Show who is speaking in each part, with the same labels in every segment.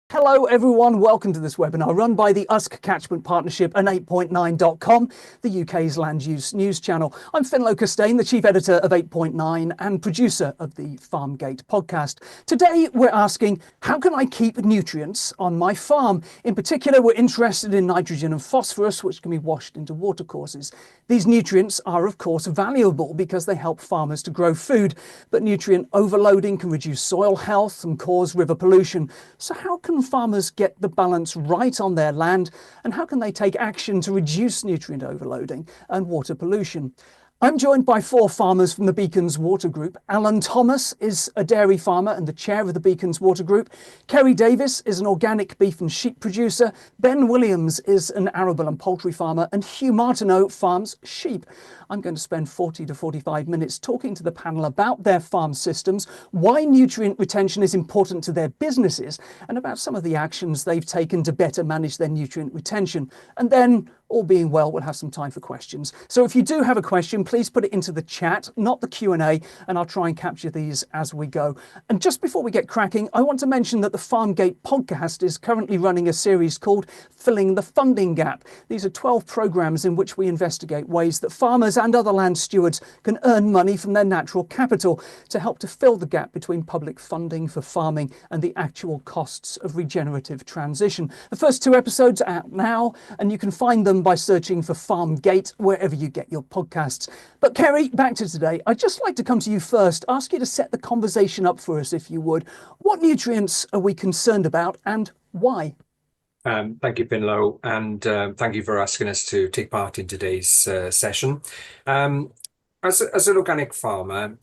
Speaker 1: Hello everyone, welcome to this webinar run by the Usk Catchment Partnership and 8.9.com, the UK's land use news channel. I'm ffinlo Costain, the chief editor of 8.9 and producer of the Farmgate podcast. Today we're asking, how can I keep nutrients on my farm? In particular, we're interested in nitrogen and phosphorus, which can be washed into watercourses. These nutrients are of course valuable because they help farmers to grow food, but nutrient overloading can reduce soil health and cause river pollution. So how can farmers get the balance right on their land, and how can they take action to reduce nutrient overloading and water pollution? I'm joined by four farmers from the Beacons Water Group. Alun Thomas is a dairy farmer and the chair of the Beacons Water Group. Keri Davies is an organic beef and sheep producer. Ben Williams is an arable and poultry farmer, and Hugh Martineau farms sheep. I'm going to spend 40 to 45 minutes talking to the panel about their farm systems, why nutrient retention is important to their businesses, and about some of the actions they've taken to better manage their nutrient retention. And then, all being well, we'll have some time for questions. So if you do have a question, please put it into the chat, not the Q&A, and I'll try and capture these as we go. And just before we get cracking, I want to mention that the Farmgate podcast is currently running a series called Filling the Funding Gap. These are 12 programs in which we investigate ways that farmers and other land stewards can earn money from their natural capital to help to fill the gap between public funding for farming and the actual costs of regenerative transition. The first two episodes are out now, and you can find them by searching for Farmgate wherever you get your podcasts. But Keri, back to today. I'd just like to come to you first, ask you to set the conversation up for us if you would. What nutrients are we concerned about and why?
Speaker 2: Thank you, ffinlo, and thank you for asking us to take part in today's session. As an organic farmer,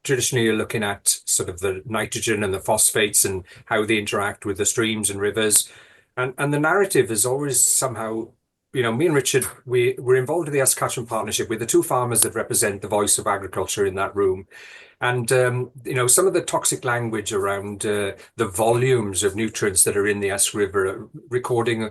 Speaker 2: traditionally you're looking at sort of the nitrogen and the phosphates and how they interact with the streams and rivers. And the narrative is always somehow, me and Richard, we're involved in the Usk Catchment Partnership. We're the two farmers that represent the voice of agriculture in that room. And, some of the toxic language around the volumes of nutrients that are in the Usk River, recording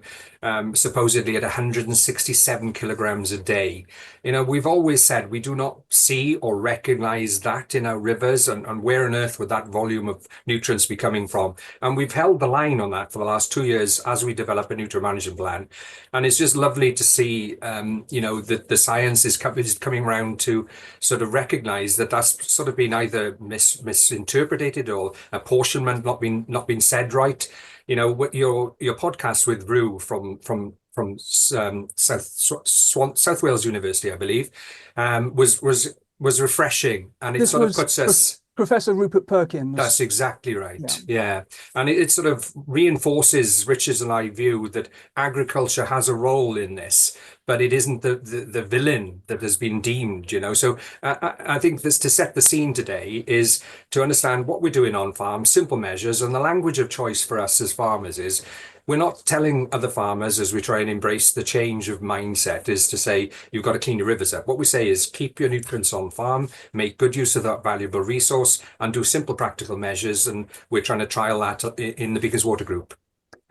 Speaker 2: supposedly at 167 kilograms a day. We've always said we do not see or recognize that in our rivers, and where on earth would that volume of nutrients be coming from? And we've held the line on that for the last 2 years as we develop a nutrient management plan. And it's just lovely to see, that the science is coming around to sort of recognize that that's sort of been either misinterpreted or apportionment not been said right. Your podcast with Rue from South Wales University, I believe, was refreshing, and it sort of puts us.
Speaker 1: Professor Rupert Perkins.
Speaker 2: That's exactly right. Yeah. And it sort of reinforces Richard's and I view that agriculture has a role in this, but it isn't the villain that has been deemed, So I think this, to set the scene today, is to understand what we're doing on farm, simple measures, and the language of choice for us as farmers is, we're not telling other farmers, as we try and embrace the change of mindset, is to say, you've got to clean your rivers up. What we say is keep your nutrients on farm, make good use of that valuable resource, and do simple practical measures. And we're trying to trial that in the Beacons Water Group.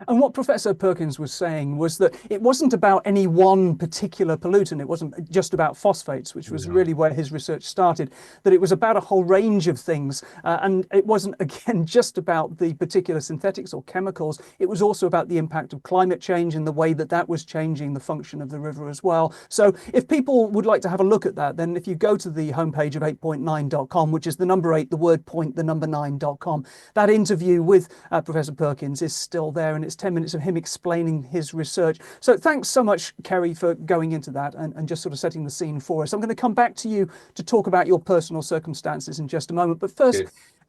Speaker 1: And what Professor Perkins was saying was that it wasn't about any one particular pollutant. It wasn't just about phosphates, which was really where his research started, that it was about a whole range of things. And it wasn't, again, just about the particular synthetics or chemicals. It was also about the impact of climate change and the way that that was changing the function of the river as well. So if people would like to have a look at that, then if you go to the homepage of 8.9.com, which is the number 8, the word point, the number 9.com, that interview with Professor Perkins is still there, and it's 10 minutes of him explaining his research. So thanks so much, Keri, for going into that and just sort of setting the scene for us. I'm going to come back to you to talk about your personal circumstances in just a moment. But first,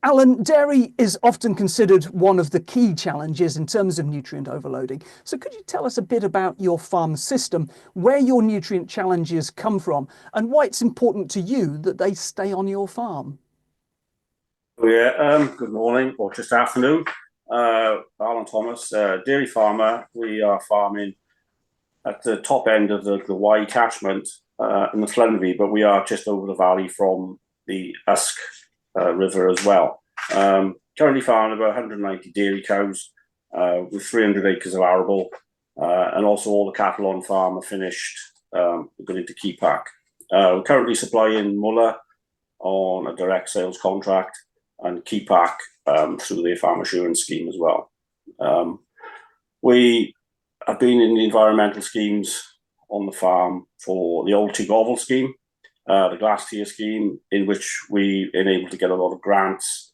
Speaker 1: Alun, dairy is often considered one of the key challenges in terms of nutrient overloading. So could you tell us a bit about your farm system, where your nutrient challenges come from, and why it's important to you that they stay on your farm?
Speaker 3: Good morning, or just afternoon. Alun Thomas, dairy farmer. We are farming at the top end of the Y catchment in the Llanvi, but we are just over the valley from the Usk River as well. Currently farming about 190 dairy cows with 300 acres of arable, and also all the cattle on farm are finished, going into key pack. We're currently supplying Muller on a direct sales contract and key pack through their farm assurance scheme as well. We have been in the environmental schemes on the farm for the old T-Govel scheme, the glass tier scheme, in which we've been able to get a lot of grants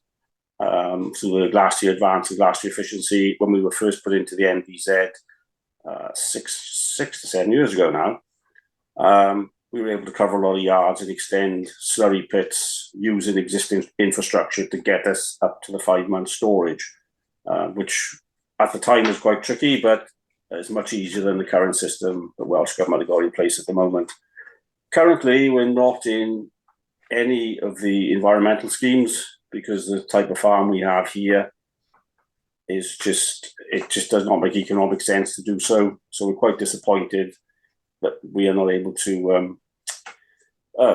Speaker 3: through the glass tier advance and glass tier efficiency when we were first put into the NVZ 6 to 7 years ago now. We were able to cover a lot of yards and extend slurry pits using existing infrastructure to get us up to the 5-month storage, which at the time was quite tricky, but it's much easier than the current system the Welsh Government have got in place at the moment. Currently, we're not in any of the environmental schemes because the type of farm we have here is it just does not make economic sense to do so. So we're quite disappointed that we are not able to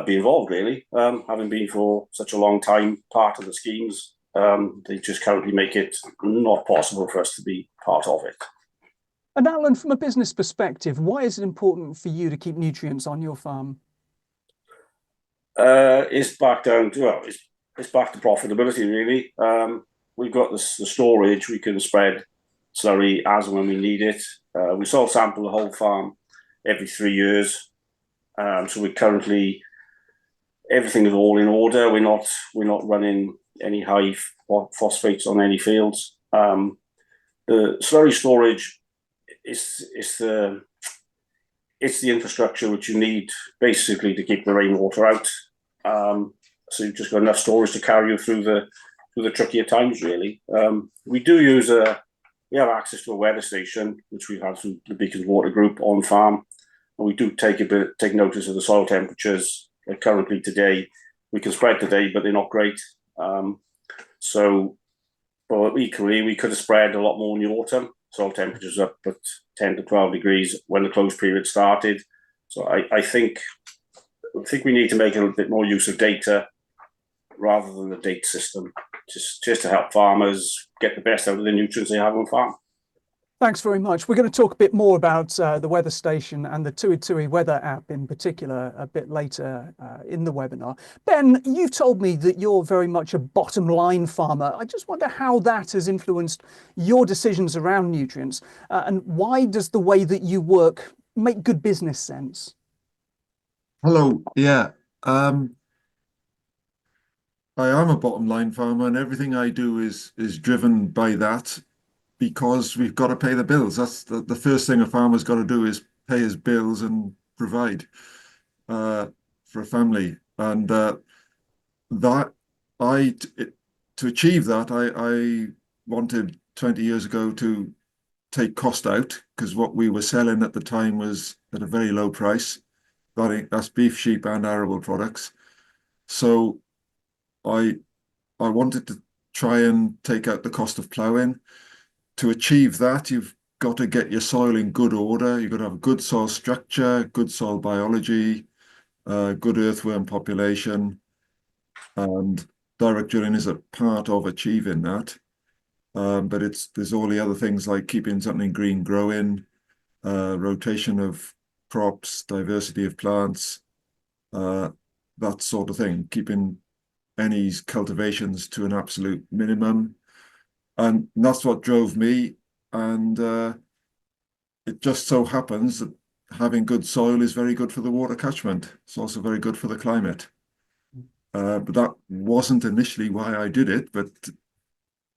Speaker 3: be involved, really. Having been for such a long time part of the schemes, they just currently make it not possible for us to be part of it.
Speaker 1: And Alun, from a business perspective, why is it important for you to keep nutrients on your farm?
Speaker 3: It's back down to, well, it's back to profitability, really. We've got the storage, we can spread slurry as and when we need it. We soil sample the whole farm every 3 years. So we're currently, everything is all in order. We're not running any high phosphates on any fields. The slurry storage is the infrastructure which you need basically to keep the rainwater out. So you've just got enough storage to carry you through the trickier times, really. We have access to a weather station, which we've had through the Beacons Water Group on farm. And we do take notice of the soil temperatures. Currently today, we can spread today, but they're not great. But equally, we could have spread a lot more in the autumn. Soil temperatures up at 10 to 12 degrees when the close period started. So I think we need to make a little bit more use of data rather than the date system, just to help farmers get the best out of the nutrients they have on farm.
Speaker 1: Thanks very much. We're going to talk a bit more about the weather station and the Tui Tui weather app in particular a bit later in the webinar. Ben, you've told me that you're very much a bottom line farmer. I just wonder how that has influenced your decisions around nutrients and why does the way that you work make good business sense?
Speaker 4: Hello, yeah. I am a bottom line farmer and everything I do is driven by that, because we've got to pay the bills. That's the first thing a farmer's got to do, is pay his bills and provide for a family. And to achieve that, I wanted 20 years ago to take cost out, because what we were selling at the time was at a very low price. That's beef, sheep, and arable products. So I wanted to try and take out the cost of ploughing. To achieve that, you've got to get your soil in good order. You've got to have good soil structure, good soil biology, good earthworm population, and direct drilling is a part of achieving that. But there's all the other things like keeping something green growing, rotation of crops, diversity of plants, that sort of thing, keeping any cultivations to an absolute minimum. And that's what drove me. And it just so happens that having good soil is very good for the water catchment. It's also very good for the climate. But that wasn't initially why I did it. But,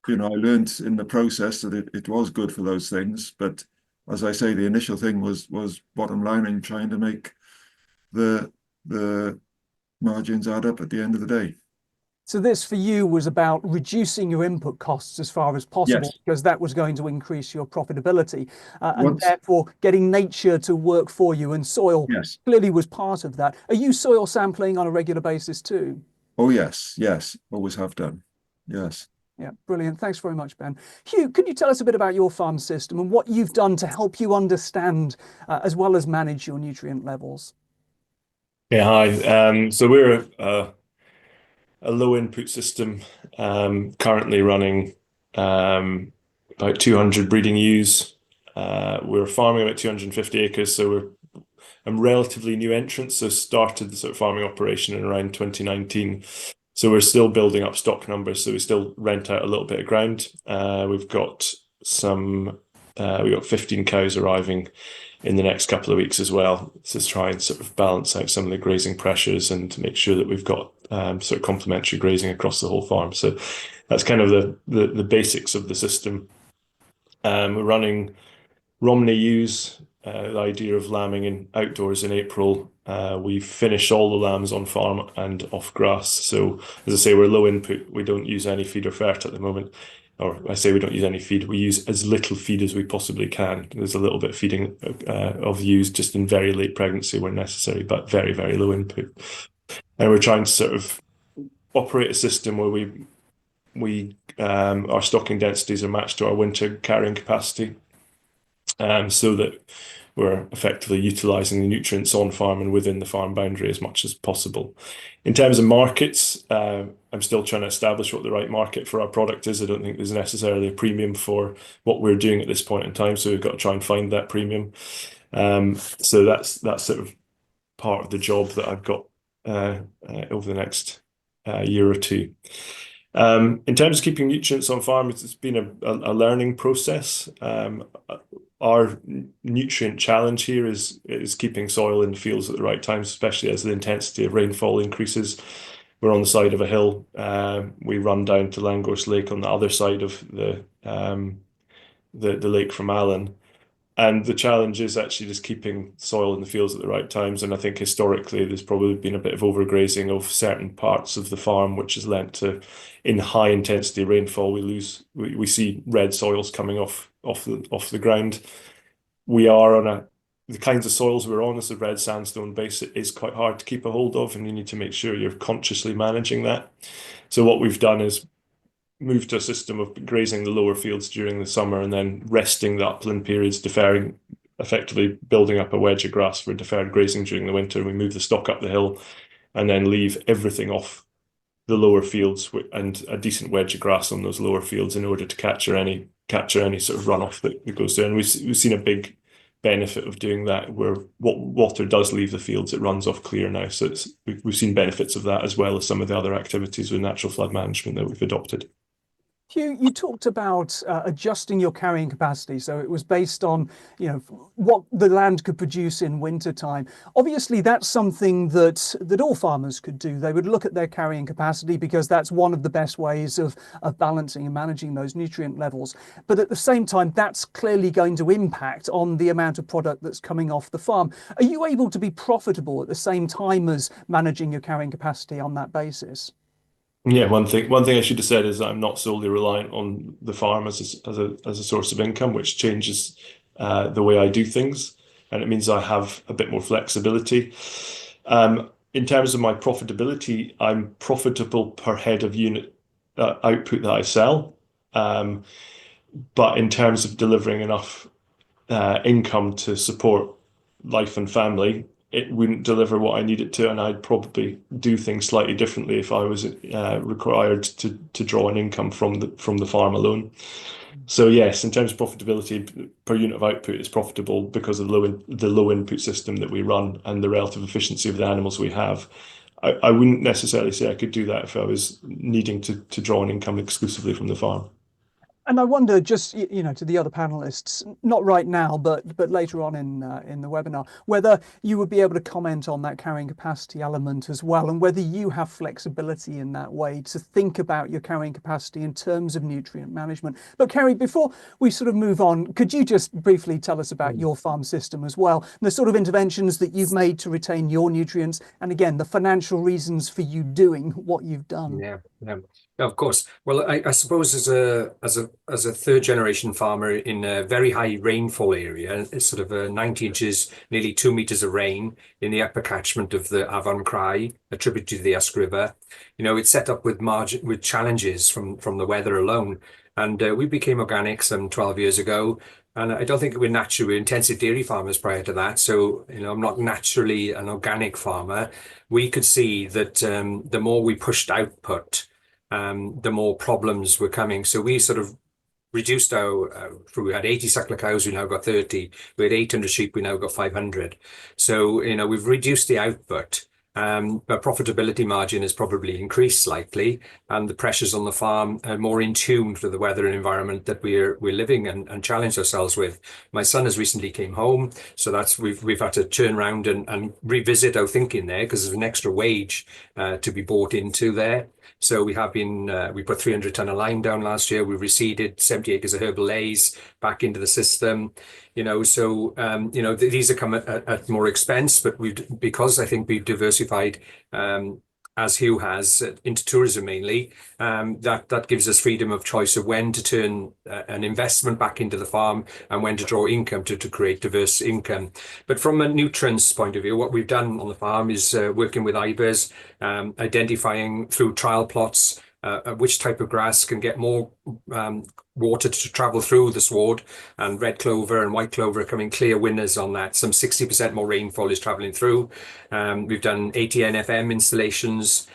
Speaker 4: I learned in the process that it was good for those things. But as I say, the initial thing was bottom line and trying to make the margins add up at the end of the day.
Speaker 1: So this for you was about reducing your input costs as far as possible,
Speaker 4: yes,
Speaker 1: because that was going to increase your profitability and therefore getting nature to work for you, and soil
Speaker 4: yes,
Speaker 1: clearly was part of that. Are you soil sampling on a regular basis too?
Speaker 4: Oh, yes, always have done. Yes.
Speaker 1: Yeah, brilliant. Thanks very much, Ben. Hugh, could you tell us a bit about your farm system and what you've done to help you understand as well as manage your nutrient levels?
Speaker 5: Yeah, hi. So we're a low input system, currently running about 200 breeding ewes. We're farming about 250 acres, so I'm relatively new entrant, so started the sort of farming operation in around 2019. So we're still building up stock numbers, so we still rent out a little bit of ground. We've got some we got 15 cows arriving in the next couple of weeks as well, to try and sort of balance out some of the grazing pressures and to make sure that we've got sort of complementary grazing across the whole farm. So that's kind of the basics of the system. We're running Romney ewes, the idea of lambing in outdoors in April. We've finished all the lambs on farm and off grass. So as I say, we're low input. We don't use any feed or fert at the moment. Or I say we don't use any feed. We use as little feed as we possibly can. There's a little bit of feeding of ewes just in very late pregnancy where necessary, but very, very low input. And we're trying to sort of operate a system where our stocking densities are matched to our winter carrying capacity, so that we're effectively utilising the nutrients on farm and within the farm boundary as much as possible. In terms of markets, I'm still trying to establish what the right market for our product is. I don't think there's necessarily a premium for what we're doing at this point in time, so we've got to try and find that premium. So that's sort of part of the job that I've got over the next year or two. In terms of keeping nutrients on farm, it's been a learning process. Our nutrient challenge here is keeping soil in the fields at the right time, especially as the intensity of rainfall increases. We're on the side of a hill. We run down to Langorse Lake on the other side of the lake from Alun. And the challenge is actually just keeping soil in the fields at the right times. And I think historically there's probably been a bit of overgrazing of certain parts of the farm, which has led to, in high intensity rainfall, we see red soils coming off the ground. We are on the kinds of soils we're on is a red sandstone base. It is quite hard to keep a hold of, and you need to make sure you're consciously managing that. So what we've done is moved to a system of grazing the lower fields during the summer and then resting the upland periods, deferring, effectively building up a wedge of grass for deferred grazing during the winter. We move the stock up the hill and then leave everything off the lower fields and a decent wedge of grass on those lower fields in order to capture any sort of runoff that goes there. And we've seen a big benefit of doing that, where what water does leave the fields, it runs off clear now. So we've seen benefits of that, as well as some of the other activities with natural flood management that we've adopted.
Speaker 1: Hugh, you talked about adjusting your carrying capacity, so it was based on, what the land could produce in winter time. Obviously, that's something that all farmers could do. They would look at their carrying capacity because that's one of the best ways of balancing and managing those nutrient levels. But at the same time, that's clearly going to impact on the amount of product that's coming off the farm. Are you able to be profitable at the same time as managing your carrying capacity on that basis?
Speaker 5: Yeah, one thing I should have said is that I'm not solely reliant on the farm as a source of income, which changes the way I do things, and it means I have a bit more flexibility. In terms of my profitability, I'm profitable per head of unit output that I sell, but in terms of delivering enough income to support life and family, it wouldn't deliver what I need it to, and I'd probably do things slightly differently if I was required to draw an income from the farm alone. So yes, in terms of profitability per unit of output, it's profitable because of the low input system that we run and the relative efficiency of the animals we have. I wouldn't necessarily say I could do that if I was needing to draw an income exclusively from the farm.
Speaker 1: And I wonder, just to the other panelists, not right now, but later on in the webinar, whether you would be able to comment on that carrying capacity element as well, and whether you have flexibility in that way to think about your carrying capacity in terms of nutrient management. But Keri, before we sort of move on, could you just briefly tell us about your farm system as well, and the sort of interventions that you've made to retain your nutrients, and again, the financial reasons for you doing what you've done?
Speaker 2: Yeah. Of course. Well, I suppose as a third generation farmer in a very high rainfall area, it's sort of 90 inches, nearly 2 meters of rain in the upper catchment of the Afon Crai, a tributary to the Usk River. It's set up with challenges from the weather alone. And we became organic some 12 years ago. And I don't think we're intensive dairy farmers prior to that. So, I'm not naturally an organic farmer. We could see that the more we pushed output, the more problems were coming. So we sort of reduced we had 80 suckler cows, we now got 30. We had 800 sheep, we now got 500. So, we've reduced the output but profitability margin has probably increased slightly, and the pressures on the farm are more in tune to the weather and environment that we're living and challenge ourselves with. My son has recently came home, so that's we've had to turn around and revisit our thinking there, because there's an extra wage to be bought into there. So we have been we put 300 ton of lime down last year. We reseeded 70 acres of herbal lays back into the system. So these are come at more expense, but because I think we've diversified, as Hugh has, into tourism mainly, that gives us freedom of choice of when to turn an investment back into the farm and when to draw income to create diverse income. But from a nutrients point of view, what we've done on the farm is working with IBERs, identifying through trial plots which type of grass can get more water to travel through the sward, and red clover and white clover are coming clear winners on that. Some 60% more rainfall is traveling through. We've done 80 NFM installations.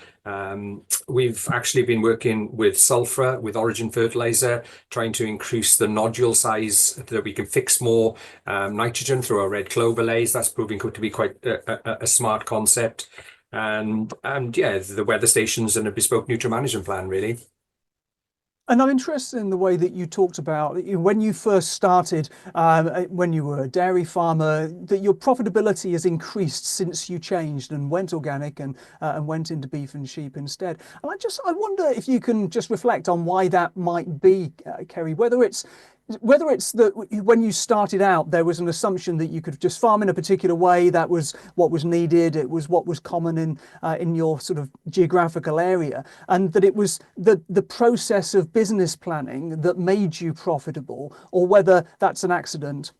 Speaker 2: We've actually been working with sulfur, with Origin fertilizer, trying to increase the nodule size so that we can fix more nitrogen through our red clover lays. That's proving to be quite a smart concept. And yeah, the weather stations and a bespoke nutrient management plan, really.
Speaker 1: And I'm interested in the way that you talked about when you first started, when you were a dairy farmer, that your profitability has increased since you changed and went organic and went into beef and sheep instead. And I wonder if you can just reflect on why that might be, Keri, whether it's that when you started out, there was an assumption that you could just farm in a particular way, that was what was needed, it was what was common in your sort of geographical area, and that it was the process of business planning that made you profitable, or whether that's an accident.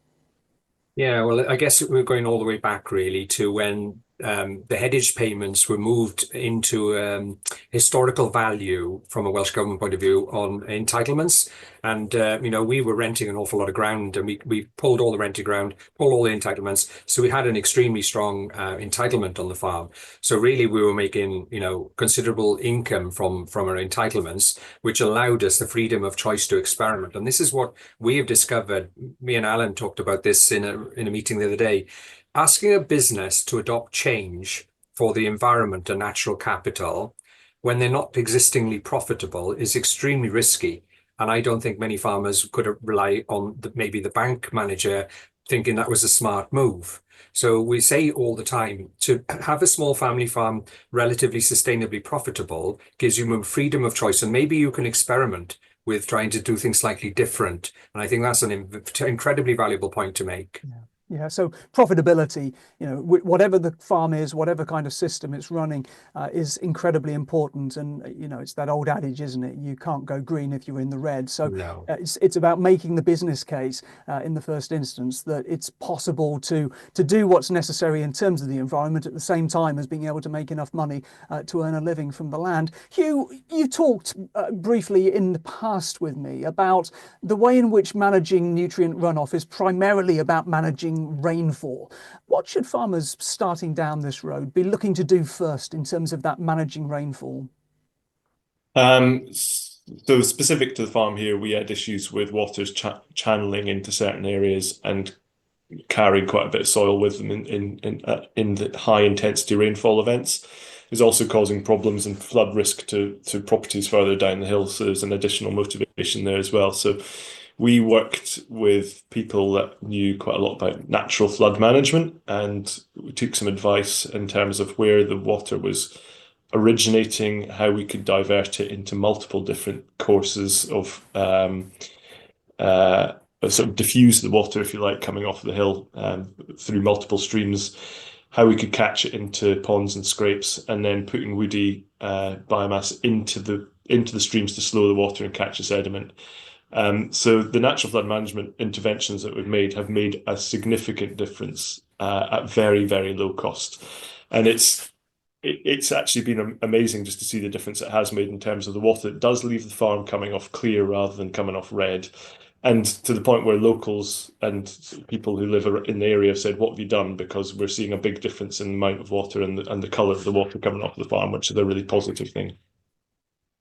Speaker 2: Yeah, well, I guess we're going all the way back really to when the headage payments were moved into historical value from a Welsh Government point of view on entitlements. And, we were renting an awful lot of ground, and we pulled all the rented ground, pulled all the entitlements. So we had an extremely strong entitlement on the farm. So really we were making, considerable income from our entitlements, which allowed us the freedom of choice to experiment. And this is what we have discovered. Me and Alun talked about this in a meeting the other day. Asking a business to adopt change for the environment and natural capital when they're not existingly profitable is extremely risky. And I don't think many farmers could rely on maybe the bank manager thinking that was a smart move. So we say all the time, to have a small family farm relatively sustainably profitable gives you more freedom of choice, and maybe you can experiment with trying to do things slightly different. And I think that's an incredibly valuable point to make.
Speaker 1: Yeah. Yeah, so profitability, whatever the farm is, whatever kind of system it's running, is incredibly important. And, it's that old adage, isn't it? You can't go green if you're in the red. So
Speaker 2: no.
Speaker 1: It's about making the business case in the first instance that it's possible to do what's necessary in terms of the environment at the same time as being able to make enough money to earn a living from the land. Hugh, you talked briefly in the past with me about the way in which managing nutrient runoff is primarily about managing rainfall. What should farmers starting down this road be looking to do first in terms of that managing rainfall?
Speaker 5: So specific to the farm here, we had issues with waters channeling into certain areas and carrying quite a bit of soil with them in the high intensity rainfall events. Is also causing problems and flood risk to properties further down the hill. So there's an additional motivation there as well. So we worked with people that knew quite a lot about natural flood management, and we took some advice in terms of where the water was originating, how we could divert it into multiple different courses of sort of diffuse the water, if you like, coming off the hill through multiple streams, how we could catch it into ponds and scrapes, and then putting woody biomass into the streams to slow the water and catch the sediment. So the natural flood management interventions that we've made have made a significant difference at very, very low cost. And it's actually been amazing just to see the difference it has made in terms of the water that does leave the farm coming off clear rather than coming off red. And to the point where locals and people who live in the area have said, "What have you done?" Because we're seeing a big difference in the amount of water and the colour of the water coming off the farm, which is a really positive thing.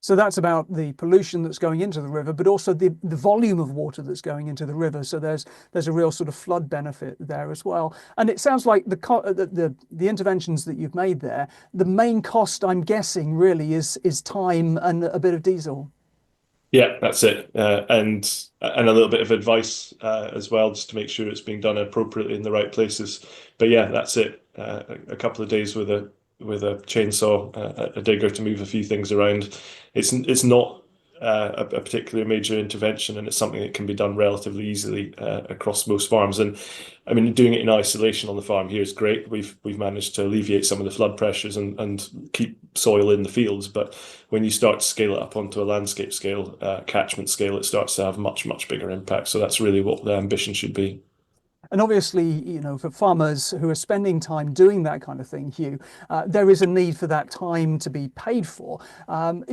Speaker 1: So that's about the pollution that's going into the river, but also the volume of water that's going into the river. So there's a real sort of flood benefit there as well. And it sounds like the interventions that you've made there, the main cost, I'm guessing, really is time and a bit of diesel.
Speaker 5: Yeah, that's it, and a little bit of advice as well, just to make sure it's being done appropriately in the right places. But yeah, that's it. A couple of days with a chainsaw, a digger to move a few things around. It's not a particularly major intervention, and it's something that can be done relatively easily across most farms. And I mean, doing it in isolation on the farm here is great. We've managed to alleviate some of the flood pressures and keep soil in the fields. But when you start to scale it up onto a landscape scale, catchment scale, it starts to have much bigger impact. So that's really what the ambition should be.
Speaker 1: And obviously, you know, for farmers who are spending time doing that kind of thing, Hugh, there is a need for that time to be paid for.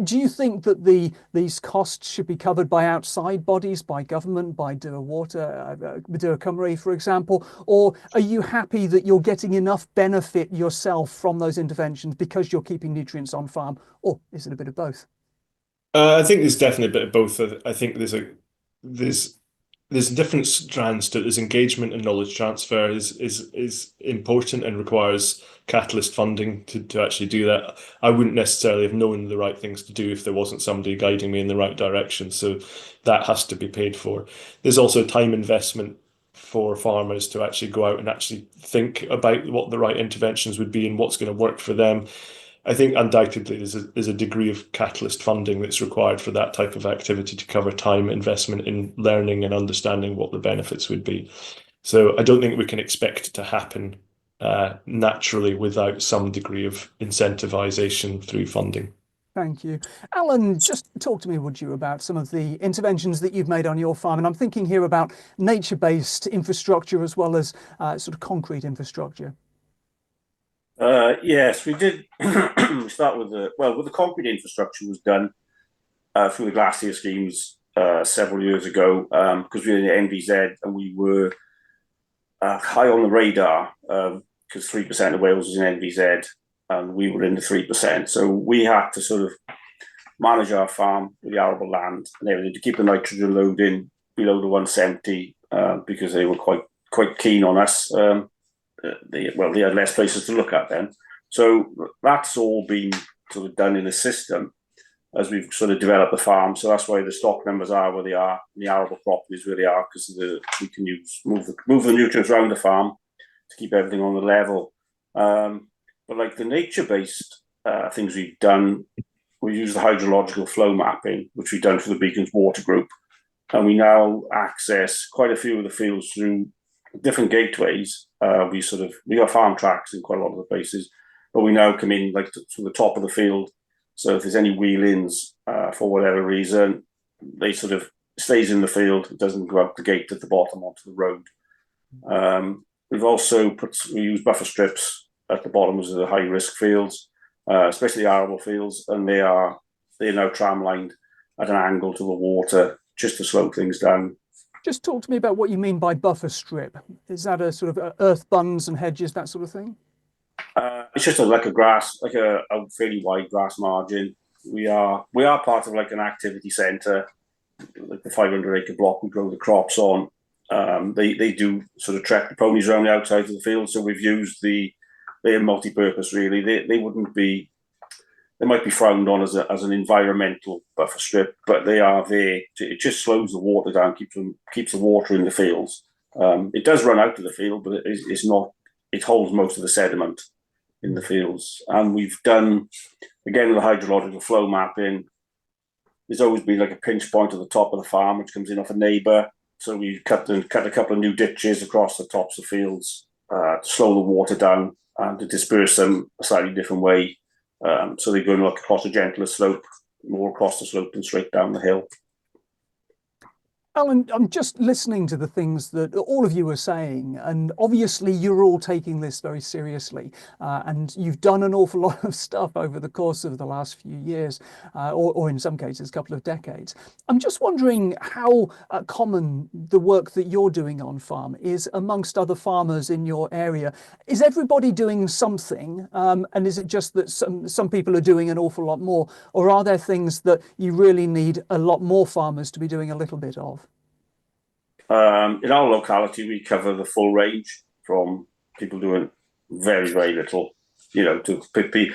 Speaker 1: Do you think that these costs should be covered by outside bodies, by government, by Dŵr Water, Dŵr Cymru, for example? Or are you happy that you're getting enough benefit yourself from those interventions because you're keeping nutrients on farm? Or is it a bit of both?
Speaker 5: I think there's definitely a bit of both. I think there's different strands to it. There's engagement and knowledge transfer is important and requires catalyst funding to actually do that. I wouldn't necessarily have known the right things to do if there wasn't somebody guiding me in the right direction. So that has to be paid for. There's also time investment for farmers to actually go out and actually think about what the right interventions would be and what's going to work for them. I think undoubtedly there's a degree of catalyst funding that's required for that type of activity to cover time investment in learning and understanding what the benefits would be. So I don't think we can expect it to happen naturally without some degree of incentivization through funding.
Speaker 1: Thank you. Alun, just talk to me, would you, about some of the interventions that you've made on your farm? And I'm thinking here about nature-based infrastructure as well as sort of concrete infrastructure.
Speaker 3: Yes, we did. We start with the concrete infrastructure was done through the glacier schemes several years ago because we were in the NVZ and we were high on the radar because 3% of Wales was in NVZ and we were in the 3%. So we had to sort of manage our farm with the arable land and everything to keep the nitrogen load in below the 170 because they were quite keen on us. They had less places to look at then. So that's all been sort of done in the system as we've sort of developed the farm. So that's why the stock numbers are where they are, and the arable properties where they are, because we can move the nutrients around the farm to keep everything on the level. But like the nature-based things we've done, we use the hydrological flow mapping, which we've done for the Beacons Water Group. And we now access quite a few of the fields through different gateways. We got farm tracks in quite a lot of the places, but we now come in like to the top of the field. So if there's any wheel-ins for whatever reason, they sort of stays in the field. It doesn't go out the gate at the bottom onto the road. We've also we use buffer strips at the bottom of the high-risk fields, especially the arable fields, and they're now tram-lined at an angle to the water just to slow things down.
Speaker 1: Just talk to me about what you mean by buffer strip. Is that a sort of earth bunds and hedges, that sort of thing?
Speaker 3: It's just like a grass, like a fairly wide grass margin. We are part of like an activity centre, like the 500-acre block we grow the crops on. They do sort of trek the ponies around the outside of the field, so we've used they're multi-purpose really. They might be frowned on as an environmental buffer strip, but they are there. It just slows the water down, keeps the water in the fields. It does run out of the field, but it's not. It holds most of the sediment in the fields. And we've done, again, with the hydrological flow mapping, there's always been like a pinch point at the top of the farm, which comes in off a neighbour. So we cut a couple of new ditches across the tops of fields to slow the water down and to disperse them a slightly different way. So they're going across a gentler slope, more across the slope than straight down the hill.
Speaker 1: Alun, I'm just listening to the things that all of you are saying, and obviously you're all taking this very seriously, and you've done an awful lot of stuff over the course of the last few years, or in some cases, a couple of decades. I'm just wondering how common the work that you're doing on farm is amongst other farmers in your area. Is everybody doing something, and is it just that some people are doing an awful lot more, or are there things that you really need a lot more farmers to be doing a little bit of?
Speaker 3: In our locality, we cover the full range from people doing very, very little, to 50.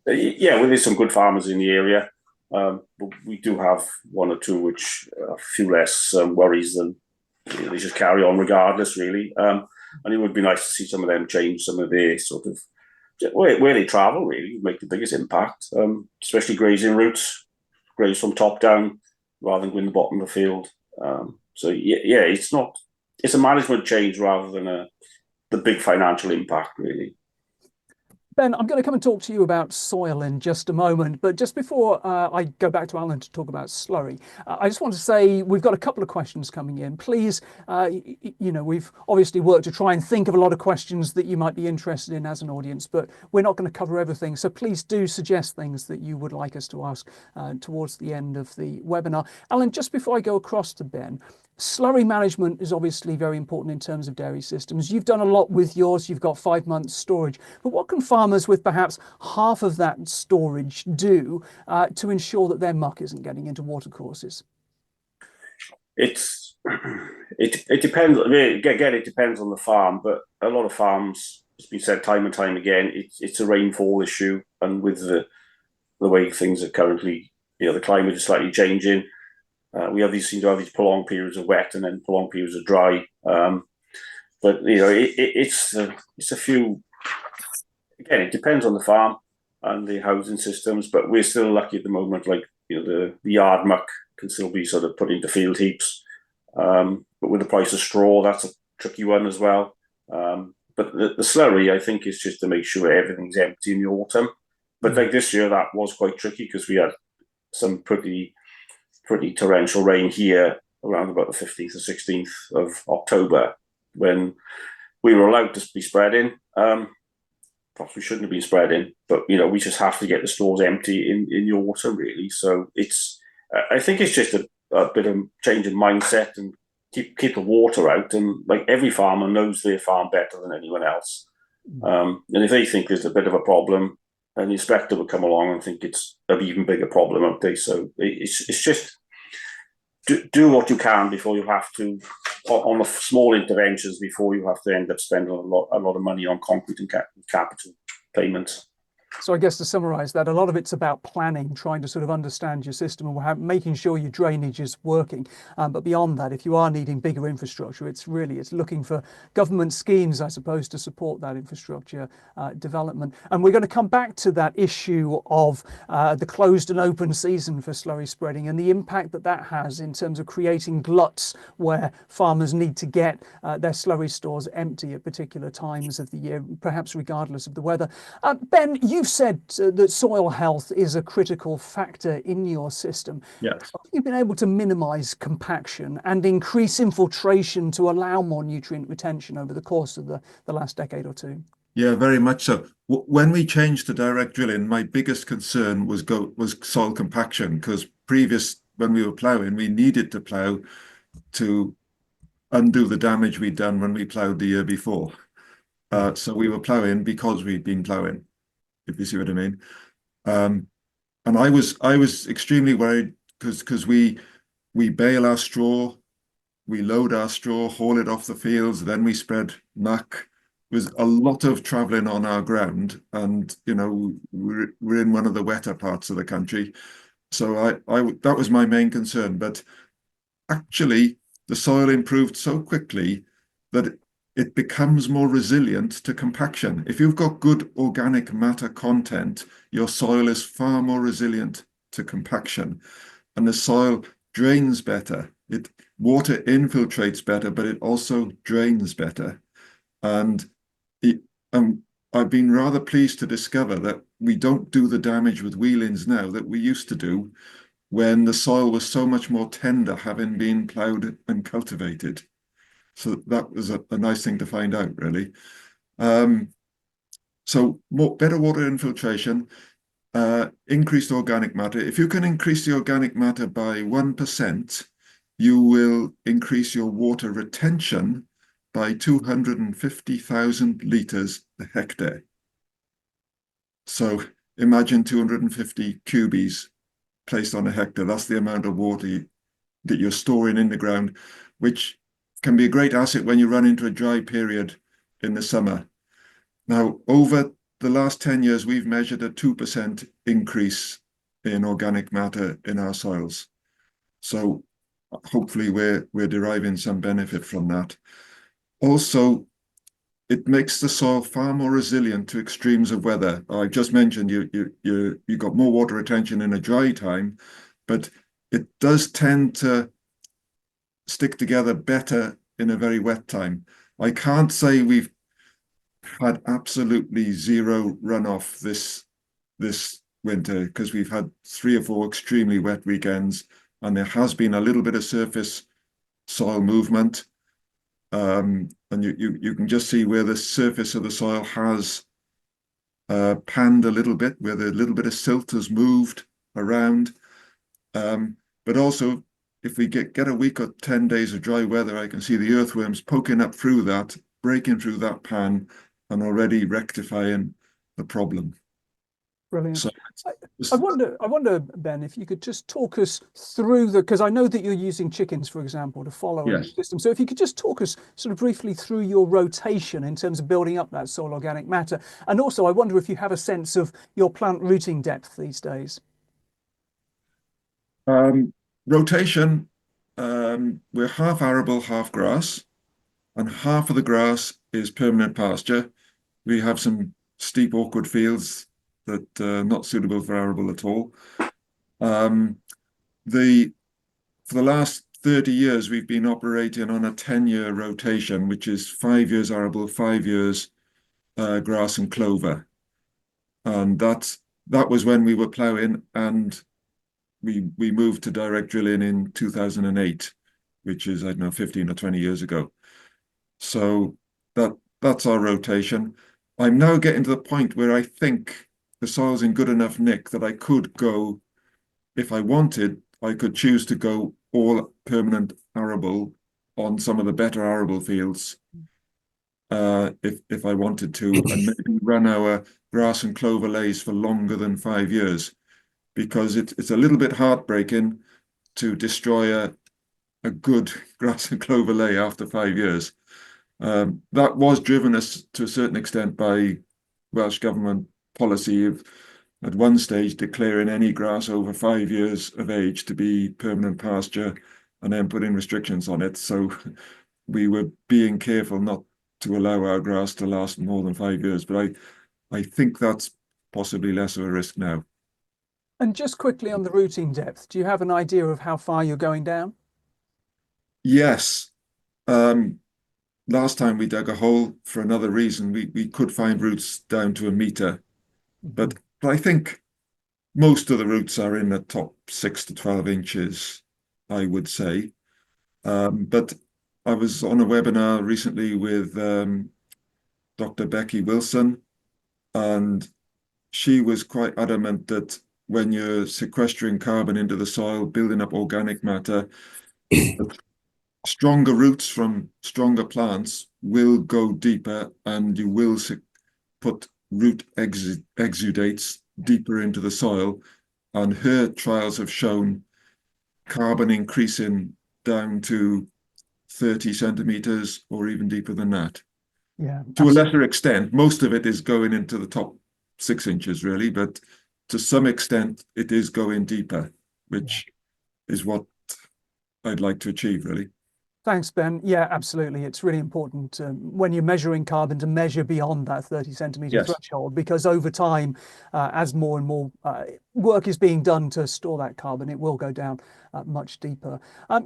Speaker 3: Yeah, well, there's some good farmers in the area. But we do have one or two which are a few less worries than they just carry on regardless, really. And it would be nice to see some of them change some of their sort of where they travel, really, make the biggest impact, especially grazing routes, graze from top down rather than going the bottom of the field. So yeah, it's a management change rather than the big financial impact, really.
Speaker 1: Ben, I'm going to come and talk to you about soil in just a moment, but just before I go back to Alun to talk about slurry, I just want to say we've got a couple of questions coming in. Please, we've obviously worked to try and think of a lot of questions that you might be interested in as an audience, but we're not going to cover everything. So please do suggest things that you would like us to ask towards the end of the webinar. Alun, just before I go across to Ben, slurry management is obviously very important in terms of dairy systems. You've done a lot with yours. You've got 5 months storage. But what can farmers with perhaps half of that storage do to ensure that their muck isn't getting into watercourses?
Speaker 3: It depends. Again, it depends on the farm. But a lot of farms, it's been said time and time again, it's a rainfall issue. And with the way things are currently, the climate is slightly changing. We seem to have these prolonged periods of wet and then prolonged periods of dry. But it's a few. Again, it depends on the farm and the housing systems. But we're still lucky at the moment. Like the yard muck can still be sort of put into field heaps. But with the price of straw, that's a tricky one as well. But the slurry, I think, is just to make sure everything's empty in the autumn. But like this year, that was quite tricky because we had some pretty torrential rain here around about the 15th or 16th of October when we were allowed to be spreading. Perhaps we shouldn't have been spreading, but we just have to get the stores empty in the autumn, really. So I think it's just a bit of change in mindset and keep the water out. And like every farmer knows their farm better than anyone else. And if they think there's a bit of a problem, an inspector would come along and think it's an even bigger problem, won't they? So it's just do what you can before you have to, on the small interventions, before you have to end up spending a lot of money on concrete and capital payments.
Speaker 1: So I guess to summarize that, a lot of it's about planning, trying to sort of understand your system and making sure your drainage is working. But beyond that, if you are needing bigger infrastructure, it's looking for government schemes, I suppose, to support that infrastructure development. And we're going to come back to that issue of the closed and open season for slurry spreading and the impact that has in terms of creating gluts where farmers need to get their slurry stores empty at particular times of the year, perhaps regardless of the weather. Ben, you've said that soil health is a critical factor in your system.
Speaker 4: Yes.
Speaker 1: You've been able to minimise compaction and increase infiltration to allow more nutrient retention over the course of the last decade or two.
Speaker 4: Yeah, very much so. When we changed to direct drilling, my biggest concern was soil compaction, because when we were ploughing, we needed to plough to undo the damage we'd done when we ploughed the year before. So we were ploughing because we'd been ploughing, if you see what I mean. And I was extremely worried because we bale our straw, we load our straw, haul it off the fields, then we spread muck. There's a lot of traveling on our ground, and we're in one of the wetter parts of the country. So that was my main concern. But actually, the soil improved so quickly that it becomes more resilient to compaction. If you've got good organic matter content, your soil is far more resilient to compaction, and the soil drains better. Water infiltrates better, but it also drains better. And I've been rather pleased to discover that we don't do the damage with wheelings now that we used to do. when the soil was so much more tender, having been ploughed and cultivated. So that was a nice thing to find out, really. So better water infiltration, increased organic matter. If you can increase the organic matter by 1%, you will increase your water retention by 250,000 litres a hectare. So imagine 250 cubies placed on a hectare. That's the amount of water that you're storing in the ground, which can be a great asset when you run into a dry period in the summer. Now, over the last 10 years, we've measured a 2% increase in organic matter in our soils. So hopefully we're deriving some benefit from that. Also, it makes the soil far more resilient to extremes of weather. I just mentioned you got more water retention in a dry time, but it does tend to stick together better in a very wet time. I can't say we've had absolutely zero runoff this winter, because we've had 3 or 4 extremely wet weekends, and there has been a little bit of surface soil movement. And you can just see where the surface of the soil has panned a little bit, where the little bit of silt has moved around. But also, if we get a week or 10 days of dry weather, I can see the earthworms poking up through that, breaking through that pan, and already rectifying the problem.
Speaker 1: Brilliant.
Speaker 4: So
Speaker 1: I wonder, Ben, if you could just talk us through because I know that you're using chickens, for example, to follow in the system. So if you could just talk us sort of briefly through your rotation in terms of building up that soil organic matter. And also, I wonder if you have a sense of your plant rooting depth these days.
Speaker 4: Rotation, we're half arable, half grass, and half of the grass is permanent pasture. We have some steep, awkward fields that are not suitable for arable at all. For the last 30 years, we've been operating on a 10-year rotation, which is 5 years arable, 5 years grass and clover. And that was when we were ploughing, and we moved to direct drilling in 2008, which is, I don't know, 15 or 20 years ago. So that's our rotation. I'm now getting to the point where I think the soil's in good enough nick that I could go, if I wanted, I could choose to go all permanent arable on some of the better arable fields, if I wanted to, and maybe run our grass and clover lays for longer than 5 years, because it's a little bit heartbreaking to destroy a good grass and clover lay after 5 years. That was driven us to a certain extent by Welsh Government policy of, at one stage, declaring any grass over 5 years of age to be permanent pasture, and then putting restrictions on it. So we were being careful not to allow our grass to last more than 5 years. But I think that's possibly less of a risk now.
Speaker 1: And just quickly on the rooting depth, do you have an idea of how far you're going down?
Speaker 4: Yes. Last time we dug a hole for another reason, we could find roots down to 1 metre. But I think most of the roots are in the top 6 to 12 inches, I would say. But I was on a webinar recently with Dr. Becky Wilson, and she was quite adamant that when you're sequestering carbon into the soil, building up organic matter, stronger roots from stronger plants will go deeper, and you will put root exudates deeper into the soil. And her trials have shown carbon increasing down to 30 centimeters or even deeper than that.
Speaker 1: Yeah,
Speaker 4: to a lesser extent. Most of it is going into the top 6 inches, really, but to some extent it is going deeper, which is what I'd like to achieve, really.
Speaker 1: Thanks, Ben. Yeah, absolutely. It's really important when you're measuring carbon to measure beyond that 30 centimetre threshold, because over time, as more and more work is being done to store that carbon, it will go down much deeper.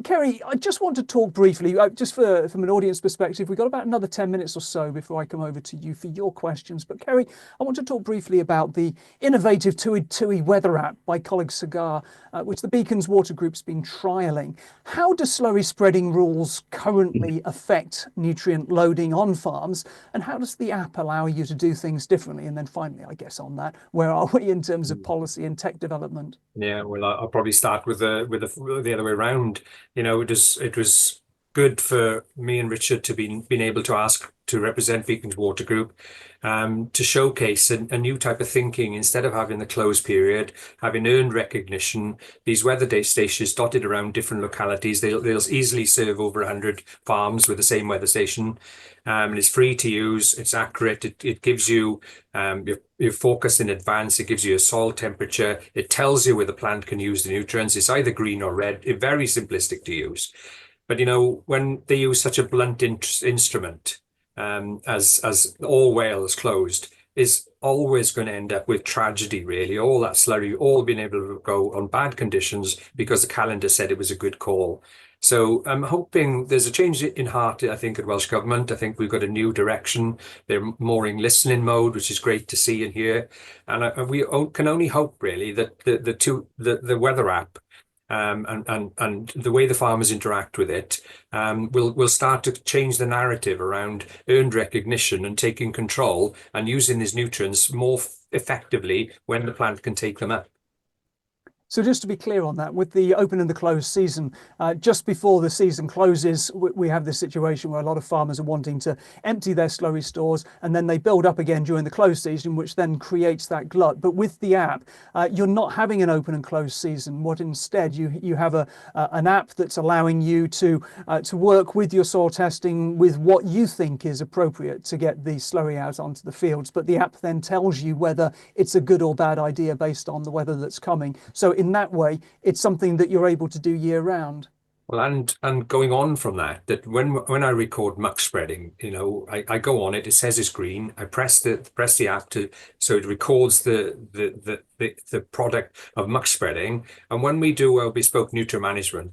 Speaker 1: Keri, I just want to talk briefly, just from an audience perspective, we've got about another 10 minutes or so before I come over to you for your questions. But Keri, I want to talk briefly about the innovative TUI weather app by colleague Cigar, which the Beacons Water Group's been trialling. How do slurry spreading rules currently affect nutrient loading on farms? And how does the app allow you to do things differently? And then finally, I guess on that, where are we in terms of policy and tech development?
Speaker 2: Yeah, well, I'll probably start with the other way around. You know, it was good for me and Richard to been able to ask to represent Beacons Water Group, to showcase a new type of thinking. Instead of having the closed period, having earned recognition, these weather day stations dotted around different localities. They'll easily serve over 100 farms with the same weather station. And it's free to use. It's accurate. It gives you your focus in advance. It gives you a soil temperature. It tells you where the plant can use the nutrients. It's either green or red. It's very simplistic to use. But you know, when they use such a blunt instrument, as all Wales closed, is always going to end up with tragedy, really. All that slurry, all being able to go on bad conditions because the calendar said it was a good call. So I'm hoping there's a change in heart, I think, at Welsh Government. I think we've got a new direction. They're more in listening mode, which is great to see and hear. And we can only hope, really, that the weather app and the way the farmers interact with it will start to change the narrative around earned recognition and taking control and using these nutrients more effectively when the plant can take them up.
Speaker 1: So just to be clear on that, with the open and the closed season, just before the season closes, we have this situation where a lot of farmers are wanting to empty their slurry stores, and then they build up again during the closed season, which then creates that glut. But with the app, you're not having an open and closed season. What instead, you have an app that's allowing you to work with your soil testing with what you think is appropriate to get the slurry out onto the fields. But the app then tells you whether it's a good or bad idea based on the weather that's coming. So in that way, it's something that you're able to do year round.
Speaker 2: Well, and going on from that when I record muck spreading, you know, I go on it. It says it's green. I press the app so it records the product of muck spreading. And when we do a bespoke nutrient management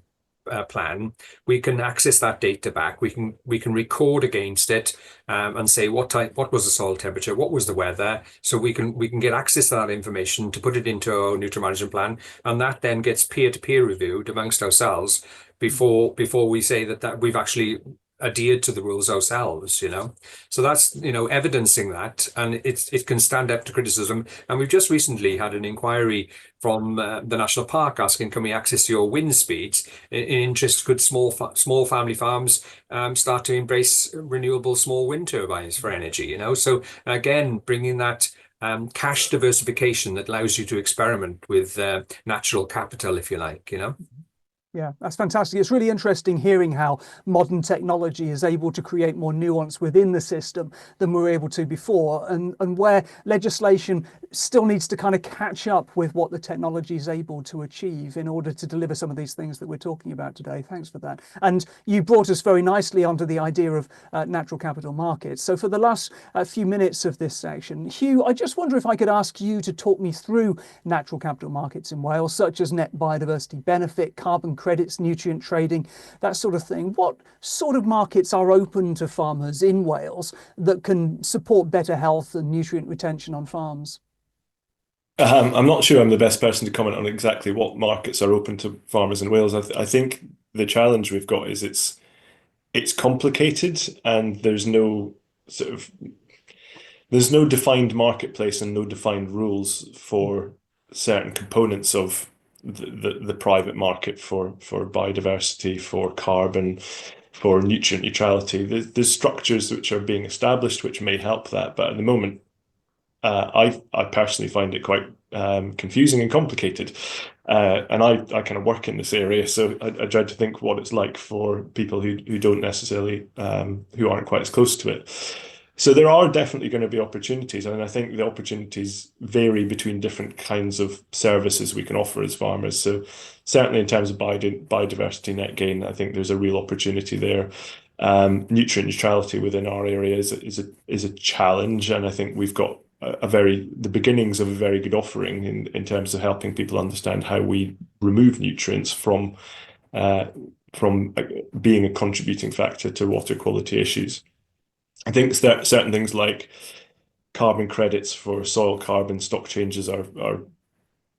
Speaker 2: plan, we can access that data back. We can record against it and say what was the soil temperature, what was the weather, so we can get access to that information to put it into our nutrient management plan, and that then gets peer-to-peer reviewed amongst ourselves before we say that we've actually adhered to the rules ourselves, you know. So that's, you know, evidencing that, and it can stand up to criticism. And we've just recently had an inquiry from the National Park asking, can we access your wind speeds in interest? Could small family farms start to embrace renewable small wind turbines for energy, you know? So again, bringing that cash diversification that allows you to experiment with natural capital, if you like, you know.
Speaker 1: Yeah, that's fantastic. It's really interesting hearing how modern technology is able to create more nuance within the system than we were able to before, and where legislation still needs to kind of catch up with what the technology is able to achieve in order to deliver some of these things that we're talking about today. Thanks for that. And you brought us very nicely onto the idea of natural capital markets. So for the last few minutes of this section, Hugh, I just wonder if I could ask you to talk me through natural capital markets in Wales, such as net biodiversity benefit, carbon credits, nutrient trading, that sort of thing. What sort of markets are open to farmers in Wales that can support better health and nutrient retention on farms?
Speaker 5: I'm not sure I'm the best person to comment on exactly what markets are open to farmers in Wales. I think the challenge we've got is it's complicated, and there's no defined marketplace and no defined rules for certain components of the private market for biodiversity, for carbon, for nutrient neutrality. There's structures which are being established which may help that, but at the moment, I personally find it quite confusing and complicated, and I kind of work in this area, so I try to think what it's like for people who don't necessarily who aren't quite as close to it. So there are definitely going to be opportunities, and I think the opportunities vary between different kinds of services we can offer as farmers. So certainly in terms of biodiversity net gain, I think there's a real opportunity there. Nutrient neutrality within our area is a challenge, and I think we've got the beginnings of a very good offering in terms of helping people understand how we remove nutrients from being a contributing factor to water quality issues. I think certain things like carbon credits for soil carbon stock changes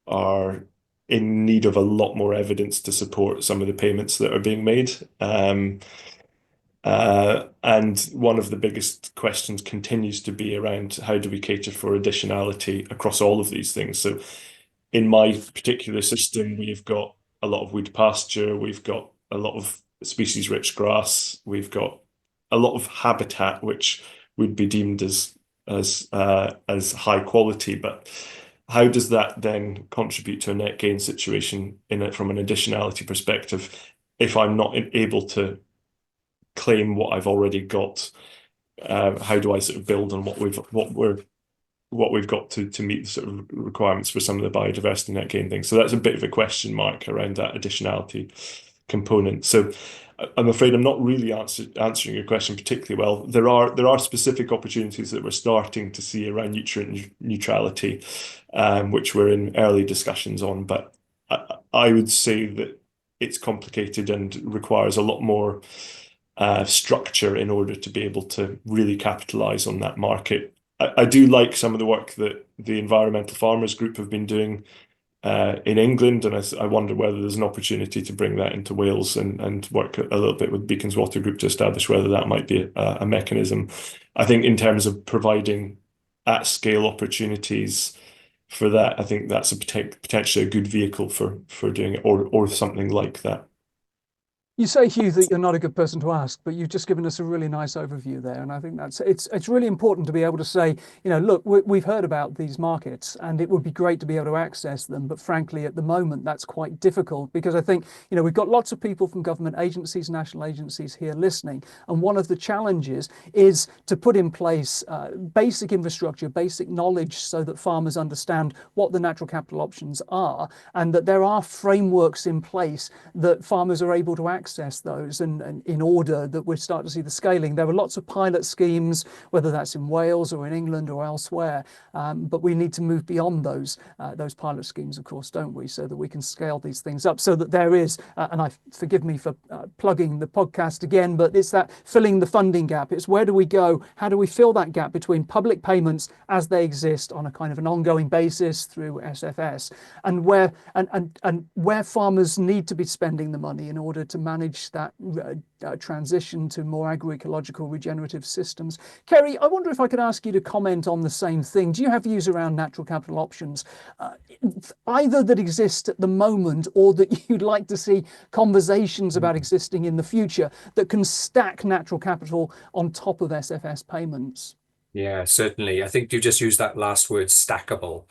Speaker 5: are in need of a lot more evidence to support some of the payments that are being made. And one of the biggest questions continues to be around how do we cater for additionality across all of these things. So in my particular system, we've got a lot of weed pasture, we've got a lot of species-rich grass, we've got a lot of habitat which would be deemed as high quality, but how does that then contribute to a net gain situation from an additionality perspective if I'm not able to claim what I've already got? How do I sort of build on what we've got to meet the sort of requirements for some of the biodiversity net gain things? So that's a bit of a question mark around that additionality component. So I'm afraid I'm not really answering your question particularly well. There are specific opportunities that we're starting to see around nutrient neutrality, which we're in early discussions on. But I would say that it's complicated and requires a lot more structure in order to be able to really capitalize on that market. I do like some of the work that the Environmental Farmers Group have been doing in England, and I wonder whether there's an opportunity to bring that into Wales and work a little bit with Beacons Water Group to establish whether that might be a mechanism. I think in terms of providing at-scale opportunities for that, I think that's potentially a good vehicle for doing it, or something like that.
Speaker 1: You say, Hugh, that you're not a good person to ask, but you've just given us a really nice overview there. And I think it's really important to be able to say, look, we've heard about these markets and it would be great to be able to access them. But frankly, at the moment, that's quite difficult because I think, we've got lots of people from government agencies, national agencies here listening. And one of the challenges is to put in place basic infrastructure, basic knowledge so that farmers understand what the natural capital options are and that there are frameworks in place that farmers are able to access those, and in order that we start to see the scaling. There are lots of pilot schemes, whether that's in Wales or in England or elsewhere, but we need to move beyond those pilot schemes, of course, don't we, so that we can scale these things up so that there is, and forgive me for plugging the podcast again, but it's that filling the funding gap. It's where do we go? How do we fill that gap between public payments as they exist on a kind of an ongoing basis through SFS and where farmers need to be spending the money in order to manage that transition to more agroecological regenerative systems. Keri, I wonder if I could ask you to comment on the same thing. Do you have views around natural capital options, either that exist at the moment or that you'd like to see conversations about existing in the future that can stack natural capital on top of SFS payments?
Speaker 2: Yeah, certainly. I think you just used that last word, stackable.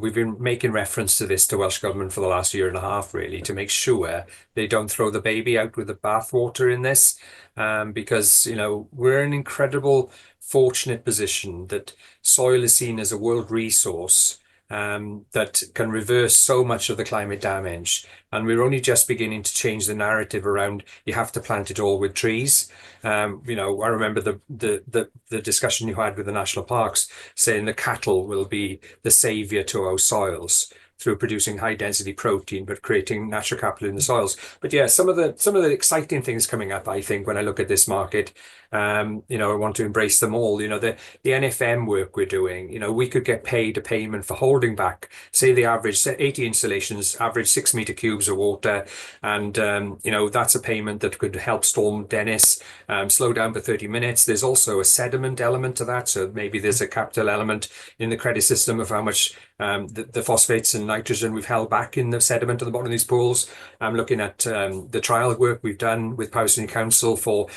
Speaker 2: We've been making reference to this to Welsh Government for the last year and a half, really, to make sure they don't throw the baby out with the bathwater in this, because, we're in an incredible, fortunate position that soil is seen as a world resource that can reverse so much of the climate damage. And we're only just beginning to change the narrative around you have to plant it all with trees. I remember the discussion you had with the national parks saying the cattle will be the savior to our soils through producing high density protein, but creating natural capital in the soils. But yeah, some of the exciting things coming up, I think, when I look at this market, I want to embrace them all. The NFM work we're doing, we could get paid a payment for holding back, say the average 80 installations, average 6 meter cubes of water. And, that's a payment that could help storm Dennis slow down for 30 minutes. There's also a sediment element to that. So maybe there's a capital element in the credit system of how much the phosphates and nitrogen we've held back in the sediment at the bottom of these pools. I'm looking at the trial work we've done with Powys Council for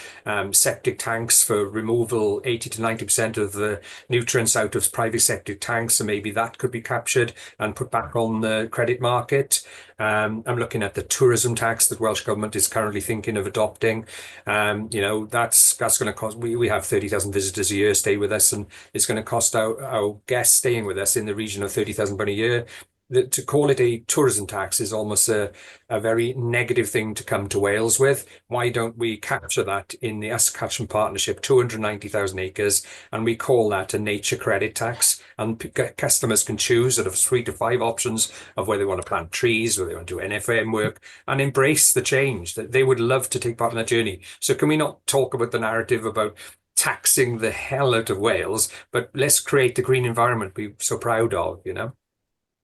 Speaker 2: septic tanks for removal 80 to 90% of the nutrients out of private septic tanks. So maybe that could be captured and put back on the credit market. I'm looking at the tourism tax that Welsh Government is currently thinking of adopting. That's going to cost, we have 30,000 visitors a year stay with us, and it's going to cost our guests staying with us in the region of £30,000 a year. to call it a tourism tax is almost a very negative thing to come to Wales with. Why don't we capture that in the Usk Catchment Partnership, 290,000 acres, and we call that a nature credit tax? And customers can choose out of 3 to 5 options of whether they want to plant trees, whether they want to do NFM work, and embrace the change. That they would love to take part in that journey. So can we not talk about the narrative about taxing the hell out of Wales, but let's create the green environment we're so proud of, you know?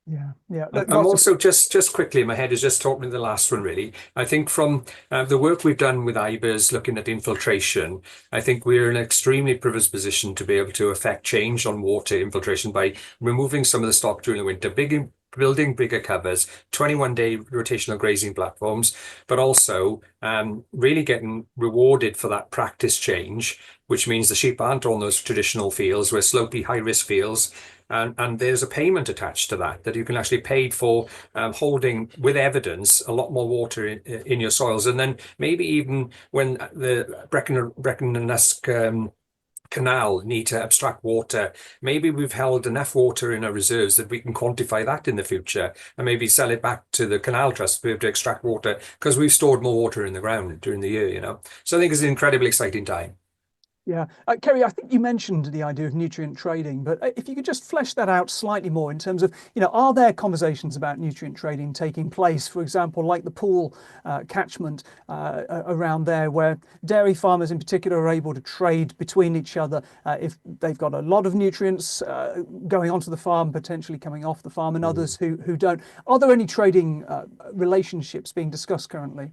Speaker 1: Yeah.
Speaker 2: I'm also just quickly, my head is just talking to the last one, really. I think from the work we've done with IBERS looking at infiltration, I think we're in an extremely privileged position to be able to affect change on water infiltration by removing some of the stock during the winter, building bigger covers, 21-day rotational grazing platforms, but also really getting rewarded for that practice change, which means the sheep aren't on those traditional fields, we're slopey, high-risk fields. And there's a payment attached to that you can actually pay for holding with evidence a lot more water in your soils. And then maybe even when the Brecon and Usk canal need to abstract water, maybe we've held enough water in our reserves that we can quantify that in the future and maybe sell it back to the canal trust to be able to extract water because we've stored more water in the ground during the year, you know. So I think it's an incredibly exciting time.
Speaker 1: Yeah. Keri, I think you mentioned the idea of nutrient trading, but if you could just flesh that out slightly more in terms of, you know, are there conversations about nutrient trading taking place, for example, like the pool catchment around there, where dairy farmers in particular are able to trade between each other if they've got a lot of nutrients going onto the farm, potentially coming off the farm, and others who don't. Are there any trading relationships being discussed currently?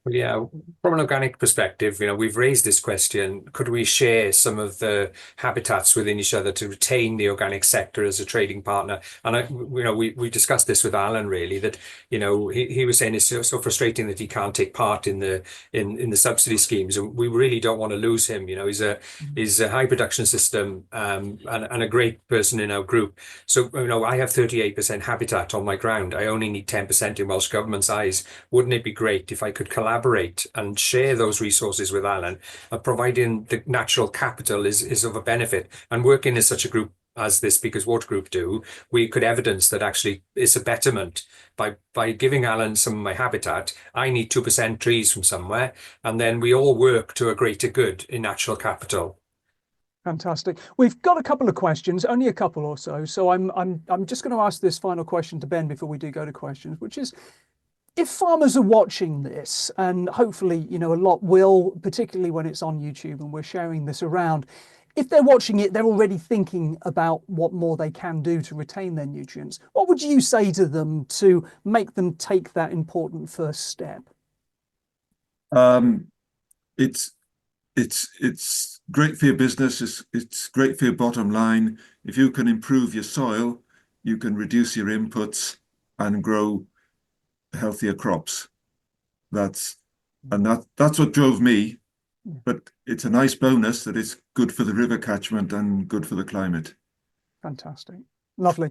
Speaker 2: Yeah, from an organic perspective, you know, we've raised this question, could we share some of the habitats within each other to retain the organic sector as a trading partner? And, we discussed this with Alun, really, that, you know, he was saying it's so frustrating that he can't take part in the subsidy schemes. And we really don't want to lose him. You know, he's a high production system and a great person in our group. So, you know, I have 38% habitat on my ground. I only need 10% in Welsh Government's eyes. Wouldn't it be great if I could collaborate and share those resources with Alun, providing the natural capital is of a benefit, and working as such a group as this Speakers Water Group do, we could evidence that actually it's a betterment by giving Alun some of my habitat. I need 2% trees from somewhere, and then we all work to a greater good in natural capital.
Speaker 1: Fantastic. We've got a couple of questions, only a couple or so. So I'm just going to ask this final question to Ben before we do go to questions, which is, if farmers are watching this, and hopefully, you know, a lot will, particularly when it's on YouTube and we're sharing this around, if they're watching it, they're already thinking about what more they can do to retain their nutrients. What would you say to them to make them take that important first step?
Speaker 4: It's great for your business. It's great for your bottom line. If you can improve your soil, you can reduce your inputs and grow healthier crops. That's what drove me, but it's a nice bonus that it's good for the river catchment and good for the climate.
Speaker 1: Fantastic. Lovely.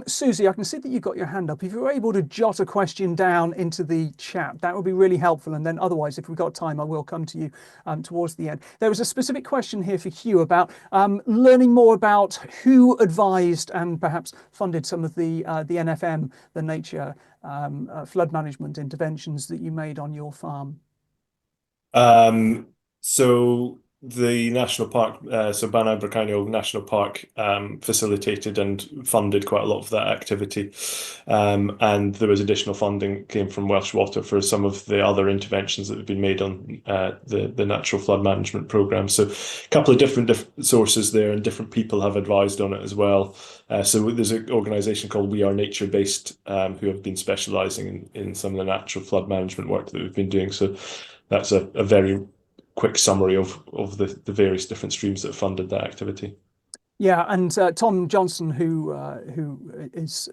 Speaker 1: Susie, I can see that you've got your hand up. If you're able to jot a question down into the chat, that would be really helpful. And then otherwise, if we've got time, I will come to you towards the end. There was a specific question here for Hugh about learning more about who advised and perhaps funded some of the NFM, the nature flood management interventions that you made on your farm.
Speaker 5: So the national park, so Martineau National Park, facilitated and funded quite a lot of that activity, and there was additional funding came from Welsh Water for some of the other interventions that have been made on the natural flood management programme. So a couple of different sources there, and different people have advised on it as well. So there's an organisation called We Are Nature Based, who have been specialising in some of the natural flood management work that we've been doing. So that's a very quick summary of the various different streams that funded that activity.
Speaker 1: Yeah, and Tom Johnson, who is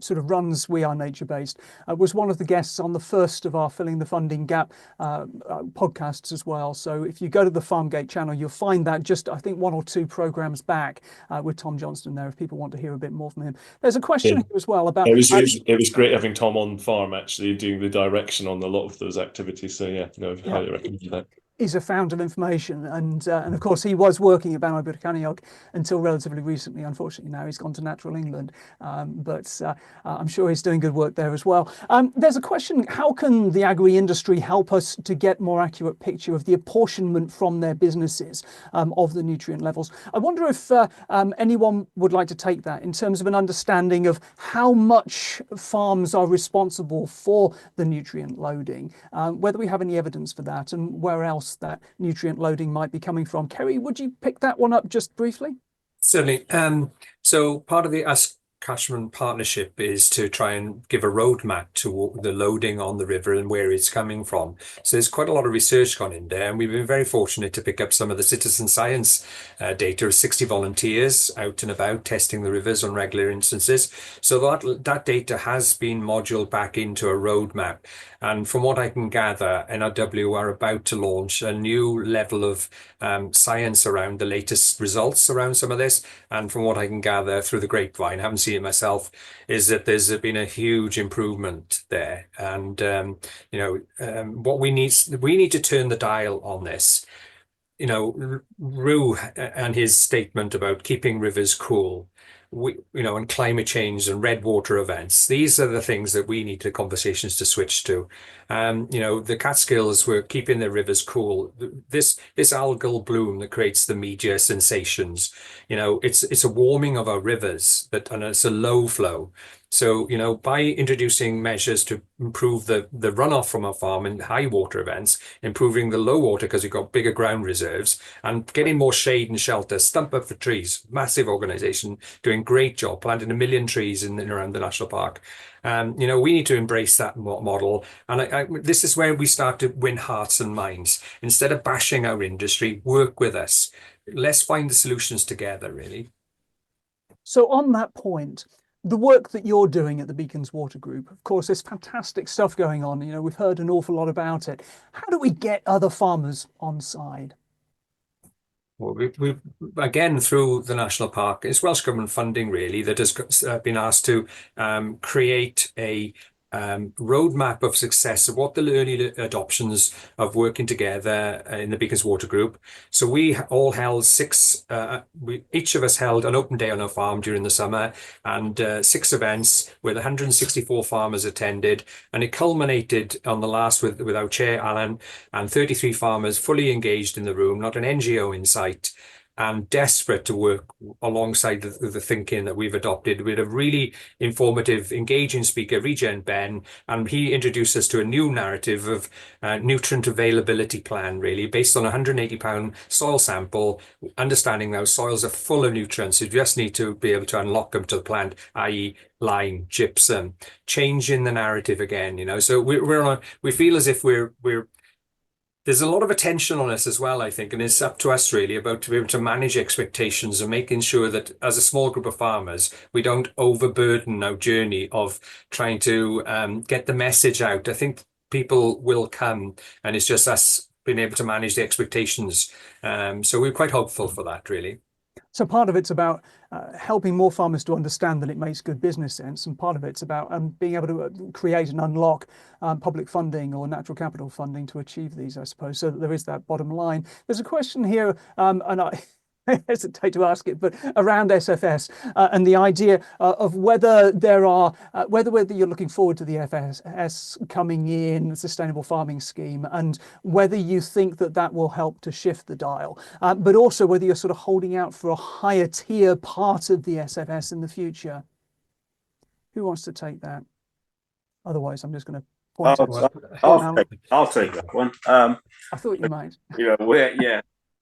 Speaker 1: sort of runs We Are Nature Based, was one of the guests on the first of our Filling the Funding Gap podcasts as well. So if you go to the Farmgate channel, you'll find that just, I think, 1 or 2 programs back with Tom Johnston there, if people want to hear a bit more from him. There's a question here as well about...
Speaker 5: It was great having Tom on farm, actually, doing the direction on a lot of those activities. So yeah, no, I highly recommend that.
Speaker 1: is a fount of information, and of course he was working at Banau Brychaniog until relatively recently. Unfortunately, now he's gone to Natural England, but I'm sure he's doing good work there as well. There's a question: how can the agri-industry help us to get more accurate picture of the apportionment from their businesses of the nutrient levels? I wonder if anyone would like to take that in terms of an understanding of how much farms are responsible for the nutrient loading, whether we have any evidence for that, and where else that nutrient loading might be coming from. Keri, would you pick that one up just briefly?
Speaker 2: Certainly. So part of the Usk Catchment Partnership is to try and give a roadmap to the loading on the river and where it's coming from. So there's quite a lot of research gone in there, and we've been very fortunate to pick up some of the citizen science data of 60 volunteers out and about testing the rivers on regular instances. So that data has been moduled back into a roadmap. And from what I can gather, NRW are about to launch a new level of science around the latest results around some of this. And from what I can gather through the grapevine, I haven't seen it myself, is that there's been a huge improvement there. And what we need to turn the dial on this. Rue and his statement about keeping rivers cool, and climate change and red water events. These are the things that we need the conversations to switch to. The Catskills were keeping their rivers cool. This algal bloom that creates the media sensations, it's a warming of our rivers and it's a low flow. So, by introducing measures to improve the runoff from our farm and high water events, improving the low water because we've got bigger ground reserves, and getting more shade and shelter, Stump Up for Trees, massive organisation, doing great job, planting 1 million trees in and around the national park. We need to embrace that model. And this is where we start to win hearts and minds. Instead of bashing our industry, work with us. Let's find the solutions together, really.
Speaker 1: So on that point, the work that you're doing at the Beacons Water Group, of course, there's fantastic stuff going on. We've heard an awful lot about it. How do we get other farmers on side?
Speaker 2: Well, we've again, through the national park, it's Welsh Government funding really that has been asked to create a roadmap of success of what the early adoptions of working together in the Beacons Water Group. So we all held each of us held an open day on our farm during the summer, and 6 events with 164 farmers attended, and it culminated on the last with our chair Alun and 33 farmers fully engaged in the room, not an NGO in sight, and desperate to work alongside the thinking that we've adopted. We had a really informative, engaging speaker, Regen Ben, and he introduced us to a new narrative of nutrient availability plan, really, based on a £180 soil sample, understanding those soils are full of nutrients. You just need to be able to unlock them to the plant, i.e. lime, gypsum, changing the narrative again, So we feel as if there's a lot of attention on us as well, I think, and it's up to us really to be able to manage expectations and making sure that as a small group of farmers, we don't overburden our journey of trying to get the message out. I think people will come, and it's just us being able to manage the expectations. So we're quite hopeful for that, really.
Speaker 1: So part of it's about helping more farmers to understand that it makes good business sense, and part of it's about being able to create and unlock public funding or natural capital funding to achieve these, I suppose, so that there is that bottom line. There's a question here, and I hesitate to ask it, but around SFS and the idea of whether whether you're looking forward to the FSS coming in, the Sustainable Farming Scheme, and whether you think that will help to shift the dial, but also whether you're sort of holding out for a higher tier part of the SFS in the future. Who wants to take that? Otherwise, I'm just going to point
Speaker 3: I'll take that one.
Speaker 1: I thought you might.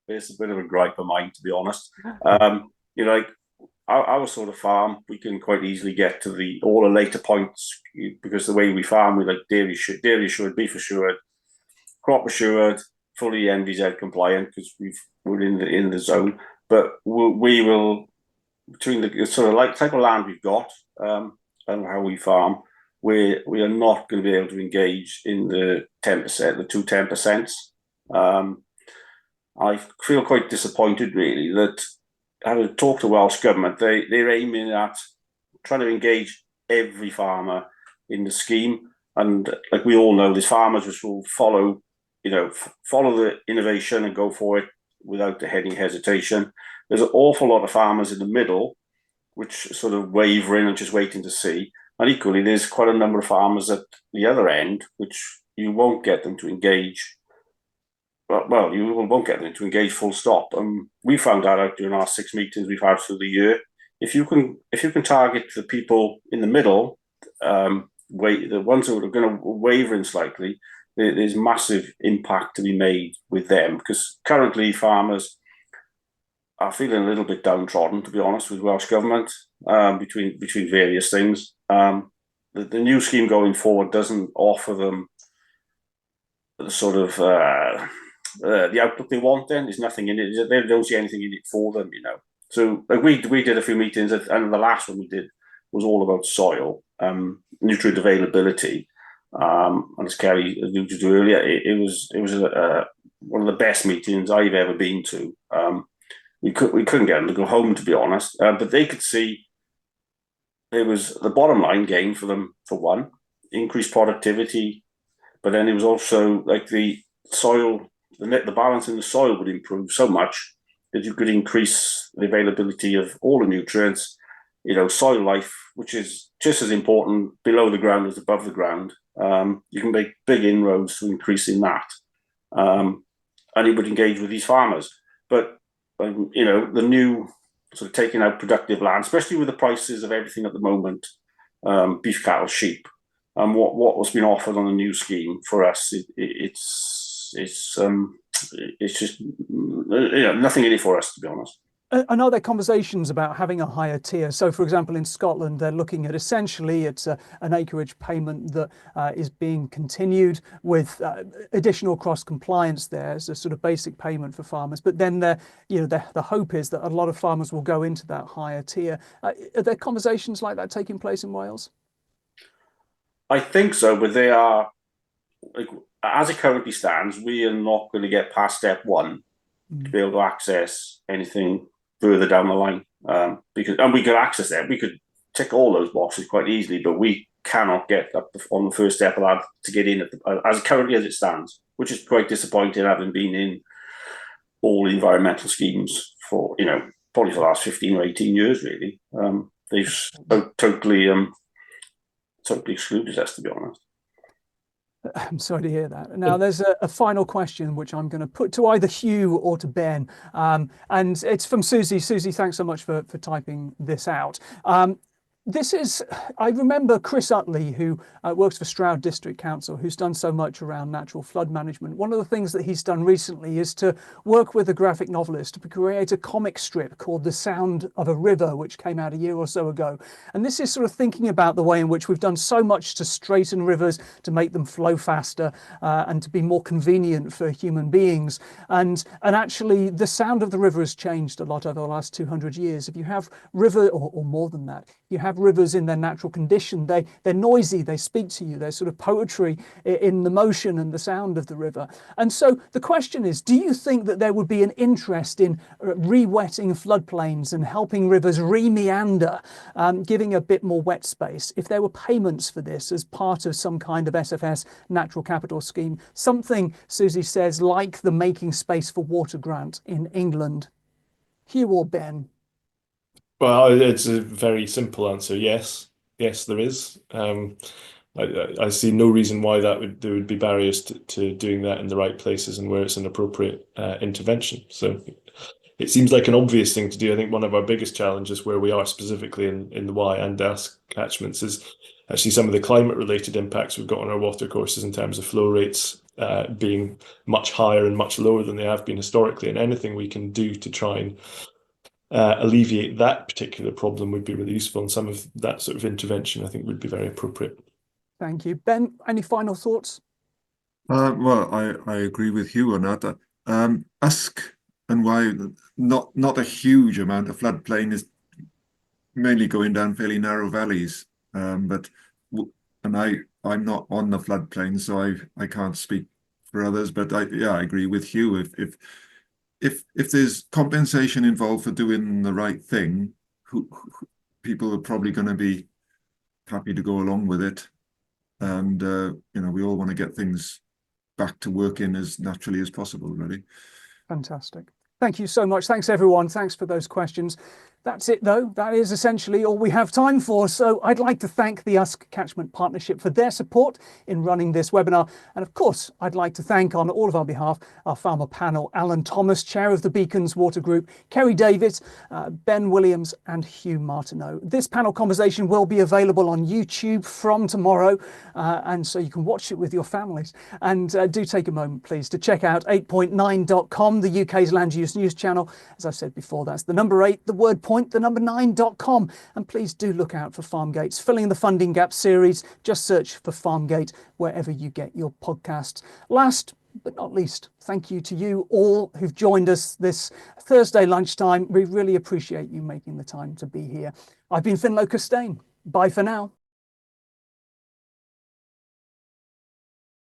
Speaker 3: It's a bit of a gripe of mine, to be honest. Our sort of farm, we can quite easily get to all the later points because the way we farm, we like dairy assured, beef assured, crop assured, fully NVZ compliant because we're in the zone. But we will, between the sort of like type of land we've got and how we farm, we are not going to be able to engage in the 10%, the 10%. I feel quite disappointed, really, that having talked to Welsh Government, they're aiming at trying to engage every farmer in the scheme. And like we all know, there's farmers which will follow follow the innovation and go for it without any hesitation. There's an awful lot of farmers in the middle, which sort of wavering and just waiting to see. And equally, there's quite a number of farmers at the other end, which you won't get them to engage. Well, you won't get them to engage full stop. We found that out during our 6 meetings we've had through the year. If you can target the people in the middle, the ones who are going to waver slightly, there's massive impact to be made with them, because currently farmers are feeling a little bit downtrodden, to be honest, with Welsh Government, between various things. The new scheme going forward doesn't offer them the sort of the outlook they want. Then there's nothing in it. They don't see anything in it for them, So we did a few meetings, and the last one we did was all about soil, nutrient availability. And as Keri alluded to earlier, it was one of the best meetings I've ever been to. We couldn't get them to go home, to be honest, but they could see there was the bottom line gain for them, for one, increased productivity, but then it was also like the soil, the balance in the soil would improve so much that you could increase the availability of all the nutrients, soil life, which is just as important below the ground as above the ground. You can make big inroads to increasing that, and it would engage with these farmers. But the new sort of taking out productive land, especially with the prices of everything at the moment, beef, cattle, sheep, and what was being offered on the new scheme for us, it's just nothing in it for us, to be honest.
Speaker 1: And are there conversations about having a higher tier? So, for example, in Scotland, they're looking at essentially it's an acreage payment that is being continued with additional cross compliance there as a sort of basic payment for farmers. But then the hope is that a lot of farmers will go into that higher tier. Are there conversations like that taking place in Wales?
Speaker 3: I think so, but they are, as it currently stands, we are not going to get past step one to be able to access anything further down the line, and we could access that. We could tick all those boxes quite easily, but we cannot get up on the first step of that to get in as currently as it stands, which is quite disappointing, having been in all environmental schemes for probably for the last 15 or 18 years. Really, they've totally excluded us, to be honest.
Speaker 1: I'm sorry to hear that. Now, there's a final question which I'm going to put to either Hugh or to Ben, and it's from Susie. Susie, thanks so much for typing this out. I remember Chris Utley, who works for Stroud District Council, who's done so much around natural flood management. One of the things that he's done recently is to work with a graphic novelist to create a comic strip called The Sound of a River, which came out a year or so ago. And this is sort of thinking about the way in which we've done so much to straighten rivers, to make them flow faster, and to be more convenient for human beings. And actually, the sound of the river has changed a lot over the last 200 years. If you have river, or more than that, you have rivers in their natural condition. They're noisy, they speak to you, there's sort of poetry in the motion and the sound of the river. And so the question is, do you think that there would be an interest in re-wetting floodplains and helping rivers re-meander, giving a bit more wet space, if there were payments for this as part of some kind of SFS natural capital scheme? Something, Susie says, like the Making Space for Water grant in England. Hugh or Ben?
Speaker 5: Well, it's a very simple answer. Yes, there is. I see no reason why there would be barriers to doing that in the right places and where it's an appropriate intervention. So it seems like an obvious thing to do. I think one of our biggest challenges where we are specifically in the Wye and Usk catchments is actually some of the climate-related impacts we've got on our watercourses in terms of flow rates being much higher and much lower than they have been historically. And anything we can do to try and alleviate that particular problem would be really useful, and some of that sort of intervention I think would be very appropriate.
Speaker 1: Thank you. Ben, any final thoughts?
Speaker 4: Well, I agree with Hugh on that. Usk and Wye, not a huge amount of floodplain, is mainly going down fairly narrow valleys. I'm not on the floodplain, so I can't speak for others. But I agree with Hugh. If there's compensation involved for doing the right thing, people are probably going to be happy to go along with it. And we all want to get things back to working as naturally as possible, really.
Speaker 1: Fantastic. Thank you so much. Thanks, everyone. Thanks for those questions. That's it, though. That is essentially all we have time for. So I'd like to thank the Usk Catchment Partnership for their support in running this webinar. And of course, I'd like to thank on all of our behalf, our farmer panel, Alun Thomas, Chair of the Beacons Water Group, Keri Davies, Ben Williams and Hugh Martineau. This panel conversation will be available on YouTube from tomorrow. And so you can watch it with your families. And do take a moment, please, to check out 8.9.com, the UK's land use news channel. As I've said before, that's the number 8, the word point, the number 9.com. And please do look out for Farmgate's Filling the Funding Gap series. Just search for Farmgate wherever you get your podcasts. Last but not least, thank you to you all who've joined us this Thursday lunchtime. We really appreciate you making the time to be here. I've been ffinlo Costain. Bye for now.